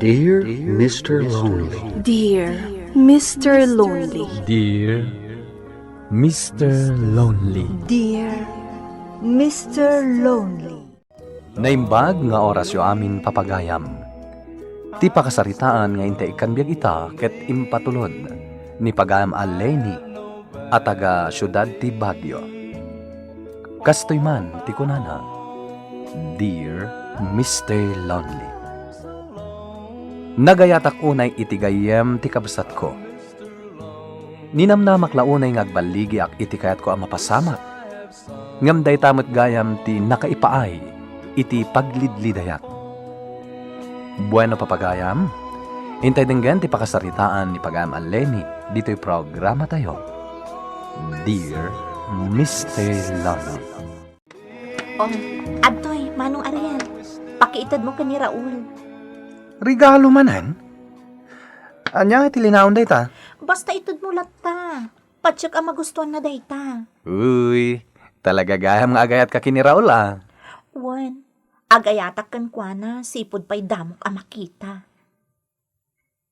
Dear Mr. Lonely. Dear Mr. Lonely. Dear Mr. Lonely. Dear Mr. Lonely. Naimbag nga oras yo amin papagayam. Ti pakasaritaan nga inte ikan biag ita ket impatulod ni pagayam a Lenny at taga syudad ti Baguio. Kastoy man ti kunana, Dear Mr. Lonely. Nagayatak unay itigayem ti kabsat ko. Ninamnamak launay ngagbaligi ak itikayat ko ang mapasamak. Ngamday tamot gayam ti nakaipaay iti paglidlidayat. Bueno papagayam, intay denggan ti pakasaritaan ni pagayam ang Lenny dito'y programa tayo. Dear Mr. Lonely. Adtoy, Manong Ariel, pakiitad mo ka ni Raul. Regalo manan? Anya iti linaon day ta? Basta itad mo latta. Patsyak ang magustuhan na dayta. Uy, talaga gayam nga agayat ka kini Raul ah. Wan, agayatak kan kwa na, sipod pa'y damok ang makita.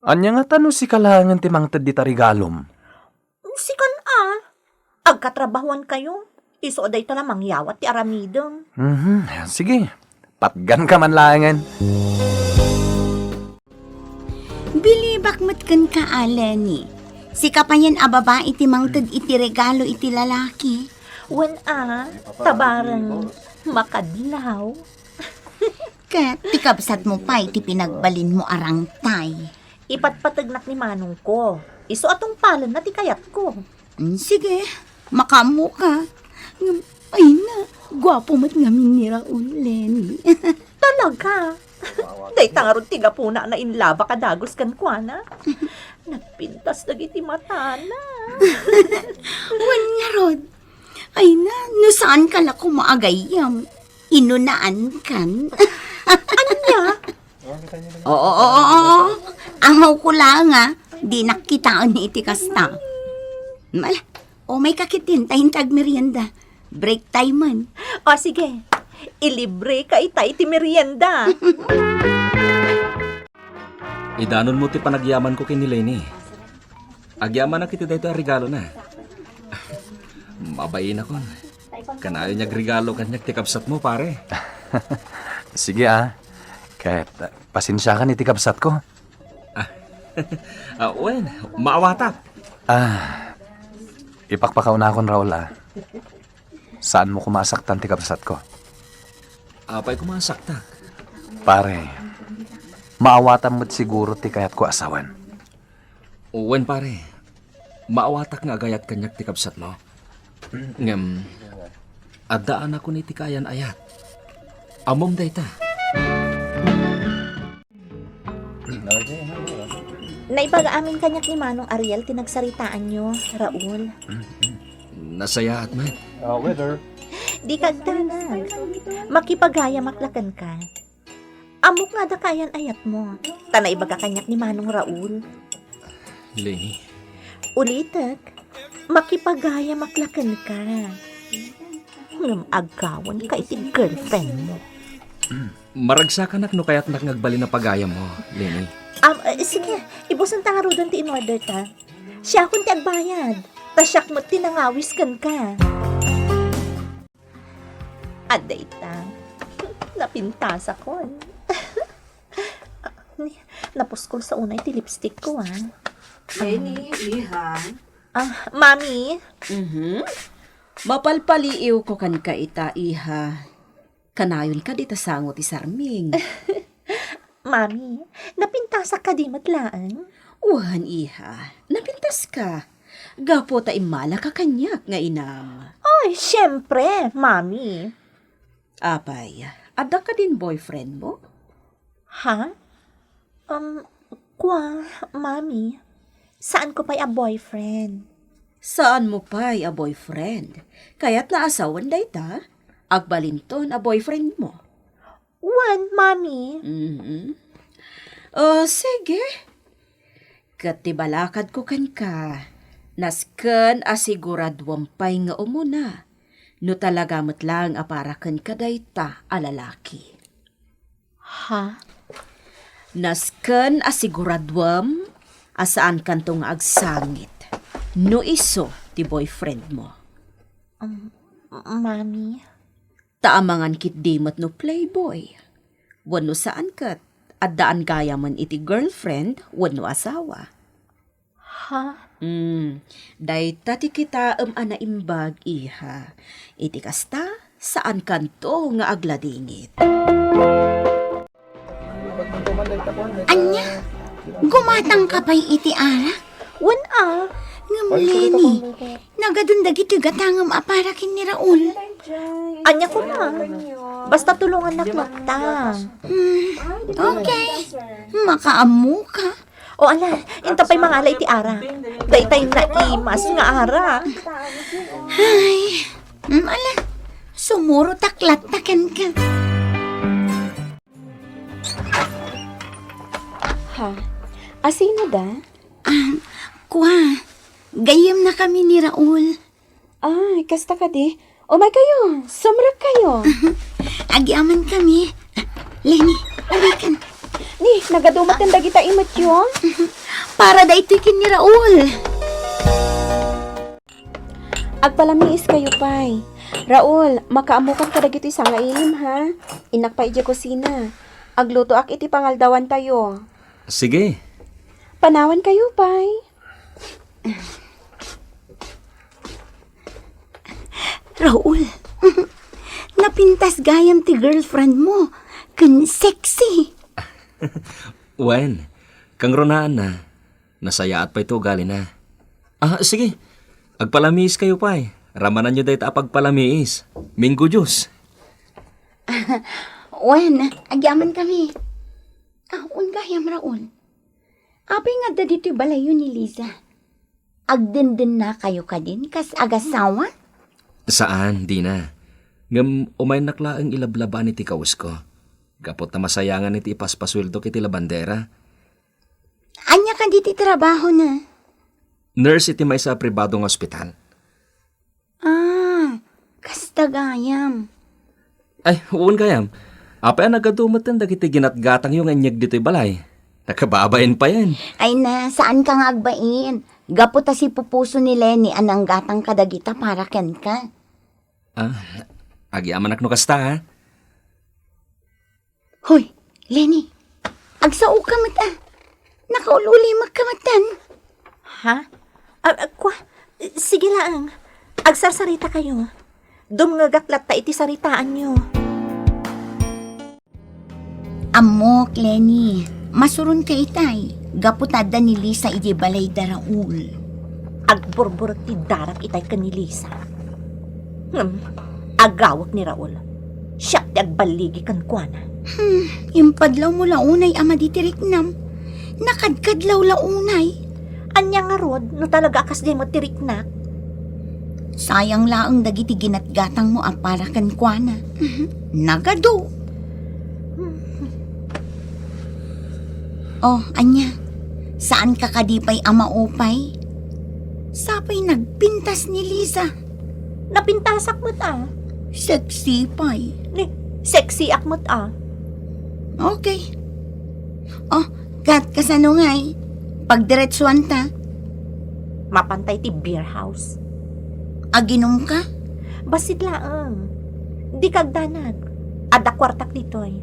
Anya nga tano si kalangan ti mangtad dita regalom? Sikan agkatrabahuan kayo. Iso day talamang yawat ti aramidong. Sige, patgan ka man langan. Bilibak matkan ka, Lenny. Si kapanyan ababa iti mangtad iti regalo iti lalaki. Wan tabarang makadlaw. Kat, tikabsat mo pa iti pinagbalin mo arang tay. Ipatpatagnak ni Manong ko. Iso atong palon na ti kayat ko. Sige, makamu ka. Ay na, gwapo mat ngamin ni Raul, Lenny. Talaga? Day tangarod tiga puna na inlaba kadagos kan kwa na. Nagpintas dagiti mata na. Wan nga, Rod. Ay na, no saan ka la kumaagayam? Inunaan kan? Anya? Oo. Amaw ko lang di nakitaan ni iti kasta. May kakitin tahin tag merienda. Break time man. O sige, ilibre ka itay ti merienda. Idanon mo ti panagyaman ko kini Lenny. Agyaman na kiti dito regalo na. Mabayin ako. Kanayo niya regalo kanyak ti kabsat mo, pare. Sige kahit pasensya ka ni ti kabsat ko. Wen, maawatak. Ipakpakaw na akong Raul Saan mo kumasaktan ti kabsat ko? Apay kumasakta. Pare, maawatan mo't siguro ti kayat ko asawan. Wen, pare. Maawatak nga agayat kanyak ti kabsat mo. Ngem, adaan ako ni ti kayan ayat. Amom dayta. Naibaga amin kanyak ni Manong Ariel tinagsaritaan nyo, Raul. Nasaya at man. Di kagtanag. Makipagaya maklakan ka. Amok nga da kayan ayat mo. Tanaibaga kanyak ni Manong Raul. Lenny. Ulitak, makipagaya maklakan ka. Agawan ka iti girlfriend mo. Maragsakan no kaya't nagngagbali na pagaya mo, Lenny. Sige, ibusan ta nga rodon ti in-order ta. Siya akong ti agbayad. Ta siyak mo tinangawis kan ka. Aday ta. Napintas ako. Napuskol sa unay ti lipstick ko Lenny, iha. Mami. Mapalpaliiw ko kan ka ita, iha. Kanayon ka dita sango ti sarming. Mami, napintasa ka di matlaan? Uhan, iha. Napintas ka. Gapo ta imala ka kanyak nga inam. Ay, syempre, Mami. Apay, ada ka din boyfriend mo? Ha? Mami. Saan ko pa'y a boyfriend? Saan mo pa'y a boyfriend? Kaya't naasawan day ta? Agbalinton a boyfriend mo. Mami. Sige. Katibalakad ko kan ka. Nasken asiguraduam pay nga umuna. No talaga lang aparakan ka dayta a lalaki. Ha? Nasken asiguradwam asaan kanto nga agsangit. No iso ti boyfriend mo. Mami, Taamangan kit dimot no playboy. Wano saan kat at daan gaya man iti girlfriend wano asawa. ha? Day tati kita ana imbag iha. Iti kasta saan kanto nga agladingit. Anya, gumatang ka pa'y iti ara? Wan Ngam Lenny, nagadundag iti gatangam aparakin ni Raul. anya ko na. Basta tulungan na ta. Okay, makaamu ka. O ala, inta pa'y mga alay ti ara. Daytay na imas nga ara. Ay, ala, sumuro taklat takan ka. Ha? Asino da? Kwa, gayam na kami ni Raul. Ay, kasta ka di. Umay kayo, sumrap kayo. Agyaman kami. Lenny, ulikan. Ni, nagadumat ang dagita imot yun. Para da itikin ni Raul. Agpalamiis kayo, pay. Raul, makaamukan ka dagito isang ilim, ha? Inak pa iti kusina. Agluto ak iti pangaldawan tayo. Sige. Panawan kayo, pay. Raul, napintas gayam ti girlfriend mo. Kan sexy. Wen, kang ronaan na. Nasayaat pa ito gali na. Sige. Agpalamiis kayo pa. Ramanan nyo dahil apagpalamiis. Minggo Diyos. Wen, agyaman kami. Gayam Raul. Apay nga da dito balayo ni Liza. Agdindin na kayo ka din kas agasawa? Saan, di na. Ngam umay naklaang ilablaba ni ti kaus ko. Gapot na masayangan iti ipaspasweldo kiti labandera. Anya ka diti trabaho na? Nurse iti may sa pribadong ospital. Kasta gayam. Ay, uon kayam. Apay nagadumot ang dagiti ginatgatang yung anyag dito'y balay. Nakababayin pa yan. Ay na, saan ka nga agbain? Gapot ta si pupuso ni Lenny anang gatang kadagita para ken ka. Agyaman no kasta ha. Hoy, Lenny, agsao ka mata. Nakaululi magkamatan. Ha? Kwa, sige lang. Agsarsarita kayo. Dumngagaklat ta iti saritaan nyo. Amok, Lenny. Masurun ka itay. Gaputada ni Lisa iti balay da Raul. Agburbur ti darak itay ka ni Lisa. Agawak ni Raul. Siya ti agbaligi kan kuana. Impadlaw mo launay ama ditiriknam. Nakadkadlaw launay. Anya nga rod, no talaga akas di mo tiriknak. Sayang laang dagiti ginatgatang mo apara kan kuana. Nagado. Oh, anya. Saan ka kadipay ama upay? Sapay nagpintas ni Lisa. Napintasak mo't Sexy pay. Ni, sexy akmot Okay. Oh, kat kasano ngay? Pagdiretsuan ta. Mapantay ti beer house. Aginom ka? Basit laang. Di kagdanag. Ada kwartak ditoy.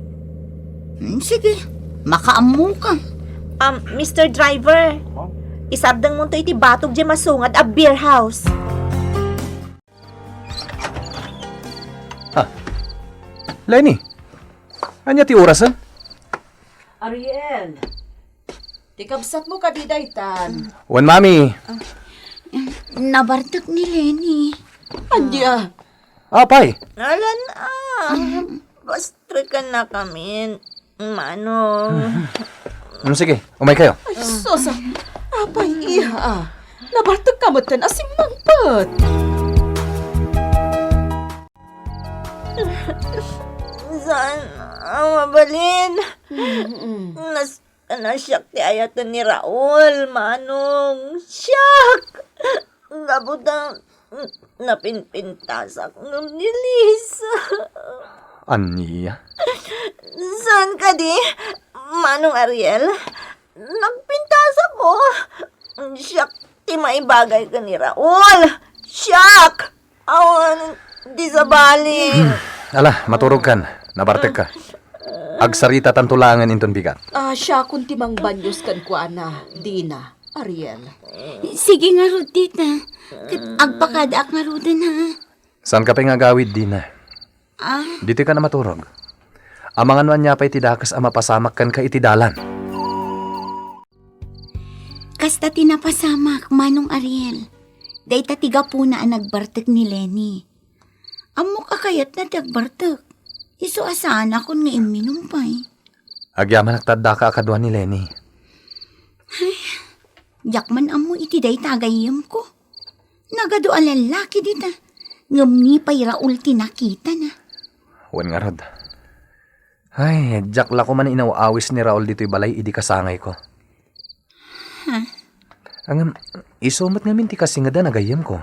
Sige, makaamu ka. Mr. Driver. Isabdang mo to iti batog di masungad a beer house. Lenny, anya ti oras ha? Ariel, tikabsat mo ka di daytan. Wan mami. Nabartak ni Lenny. Andya. Pay. Alan Bastre ka na kami. Manong. Sige, umay kayo. Ay, sosa. Apay, iha. Nabartag ka mo tan asing magpat. Saan ang mabalin? Nasyak ti ayatan ni Raul, Manong. Syak! Gabutang napinpintasak ng ni Lisa. Anya? Saan ka di? Manong Ariel, nagpintas ako. Siyak, ti maibagay ka ni Raul. Siyak! Awan, di sa bali. Ala, maturog kan. Nabartek ka. Agsarita tantulangan inton bigat. Siya kung timang banyos kan ko, ana. Dina, Ariel. Sige nga ro, tita. Agpakadaak nga ro din, ha? Saan ka pa nga gawid, Dina? Dito ka na maturog. Amangan man niya pa itidakas ang mapasamak kan ka itidalan. Kasta tinapasamak, Manong Ariel. Dayta tiga po na ang nagbartek ni Lenny. Amo kakayat na tagbartek. Iso asaan ako nga iminom pa eh. Agyaman nagtadda ka akadwa ni Lenny. Yakman amo iti day tagayam ko. Nagado ang lalaki dita. Ngamni pa'y Raul tinakita na. Wan nga rod. Ay, jak la ko man inawawis ni Raul dito'y balay, idi kasangay ko. Ang isumot nga minti kasi nga da nagayam ko.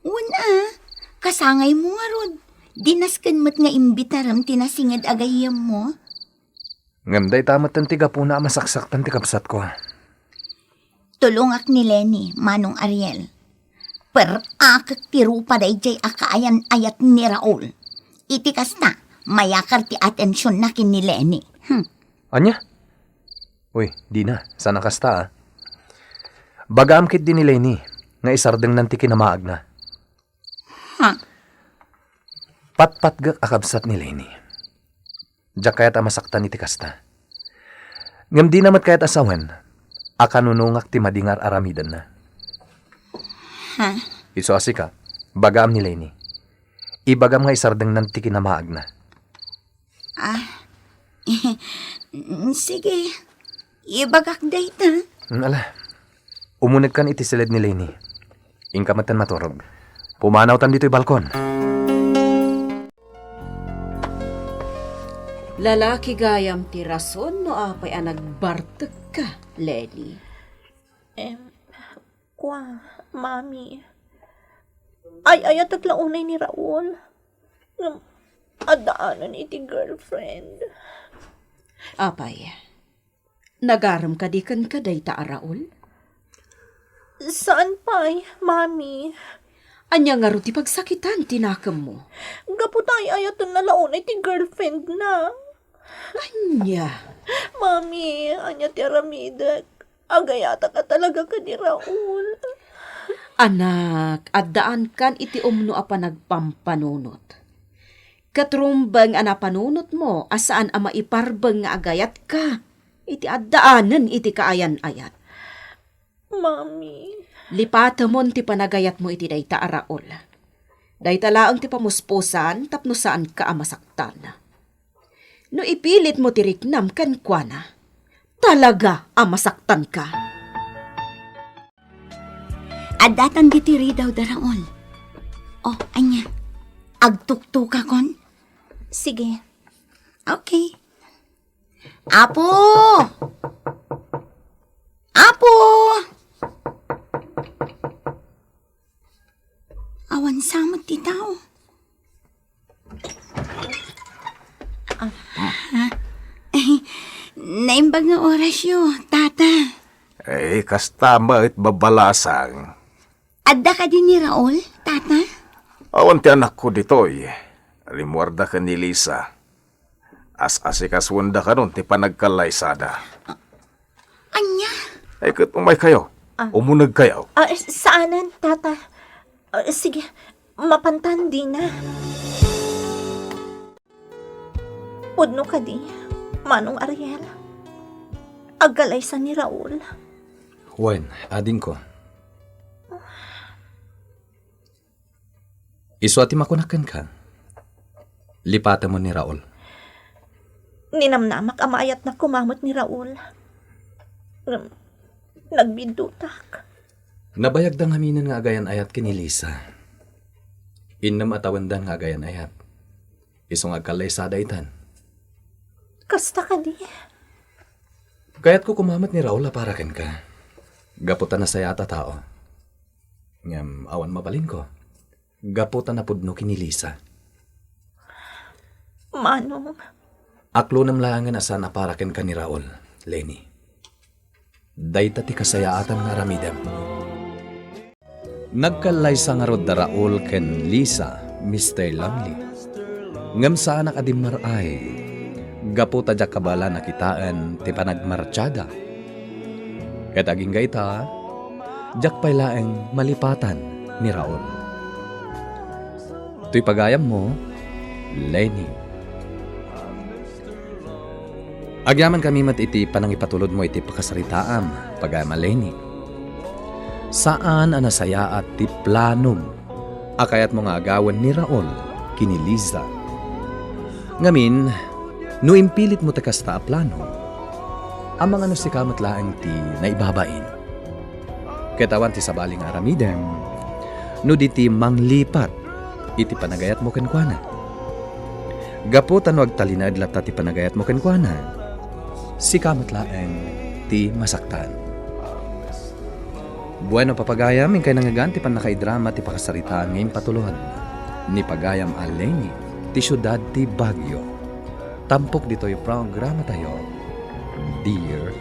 Una, kasangay mo nga rod. Dinaskan mo't nga imbitaram tinasingad agayam mo. Ngamday tamat ng tiga po na masaksak ng tikapsat ko. Tulungak ni Lenny, Manong Ariel. Per akak tiru pa day jay akaayan ayat ni Raul. Iti kasta, mayakar ti atensyon na kin ni Lenny. Anya? Uy, di na. Sana kasta Bagaam kit din ni Lenny, nga isardeng nanti kinamaag na. Patpatgak akabsat ni Lenny. Diyak kaya't amasaktan iti kasta. Ngam di namat kaya't asawan, akanunungak ti madingar aramidan na. Iso asika, bagaam ni Lenny. Ibagam nga isardeng nanti kinamaag na. Sige, ibagak dayta. Ala, umunag kan iti silid ni Lenny. Ingkamatan maturog. Pumanaw tan dito'y balkon. Lalaki gayam ti rason no apay ang nagbartek ka, Lenny. Mami. Ay, at launay ni Raul. Adaanan iti girlfriend. Apay, nagaram ka di kan kaday ta, Raul? Saan pa'y, Mami? Anya nga ro ti pagsakitan tinakam mo. Gaputay ayatan na launay ti girlfriend na. Anya? Mami, anya ti aramidak. Agayata ka talaga ka ni Raul. Anak, addaan kan iti umno a panagpampanunot. Katrumbang anapanunot mo, asaan ama iparbang nga agayat ka. Iti addaanan iti kaayan-ayat. Mami. Lipata mon ti panagayat mo iti dayta Raul. Dayta laang ti pamuspusan tapno saan ka amasaktan. No ipilit mo ti riknam kan kuana, talaga amasaktan ka. Adatan ditiri daw da Raul. Oh, anya. Agtuktuka kon? Sige. Okay. Apo! Apo! Awan samot ti tao. Naimbag nga oras yo, tata. Kasta mait babalasang. Adda ka din ni Raul, tata? Awan ti anak ko ditoy. Rimwarda ka ni Lisa. As-asikaswanda ka nun ti panagkalaysada. Anya? Kat umay kayo. Umunag kayo. Saanan, tata? Sige, mapantan din na. Pudno ka di, Manong Ariel. Agalaysan ni Raul. Wen, ading ko. Isuati makunakan ka. Lipata mo ni Raul. Ninamnamak amayat na kumamot ni Raul. Nagbidutak. Nabayag dang haminan nga agayan ayat kini Lisa. Innam atawandan nga agayan ayat. Isong agkalay sa daytan. Kasta ka di. Kaya't ko kumamat ni Raul para ken ka. Gaputan na saya ata tao. Ngam awan mabalin ko. Gaputan na pudno kini Lisa. Manong, Aklo nam langan asan aparaken ka ni Raul, Lenny. Dayta ti kasayaatan nga aramidem. Nagkalay sa nga rod da Raul ken Lisa, Mr. Lonely. Ngam sa anak adim maray, gapo tadyak kabala nakitaan ti panagmartsada. Kataging gayta, jak pay laeng malipatan ni Raul. Tuy pagayam mo, Lenny. Agyaman kami mat iti panangipatulod mo iti pakasaritaam, pagayam Lenny. Saan anasaya at ti planom, akayat mo nga agawan ni Raul, kini Liza. Ngamin, no impilit mo takasta a plano, ang mga nasikamat laang ti naibabain. Katawan ti sabaling aramidem, no di ti manglipat, iti panagayat mo kenkwana. Gaputan wag talinad lata ti panagayat mo kenkwana, sikamat laang ti masaktan. Bueno papagayam, kay nangaganti pan nakaidrama ti pakasaritaan ngayon patulod. Ni pagayam a Lenny, ti syudad ti Baguio. Tampok dito yung programa tayo, Dear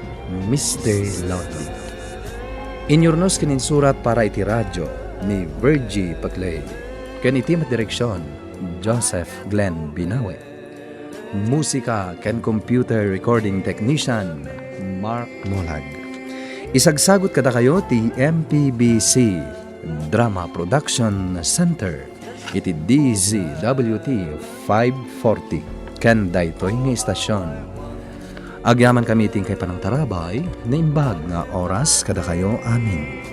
Mr. Lonely. Inyornos kininsurat para iti radyo ni Virgie Paclay. Ken iti direksyon, Joseph Glenn Binawe. Musika ken computer recording technician, Mark Molag. Isagsagot kada kayo ti MPBC Drama Production Center iti DZWT 540 ken daytoy nga istasyon. Agyaman kami iting kay panang tarabay na imbag nga oras kada kayo amin.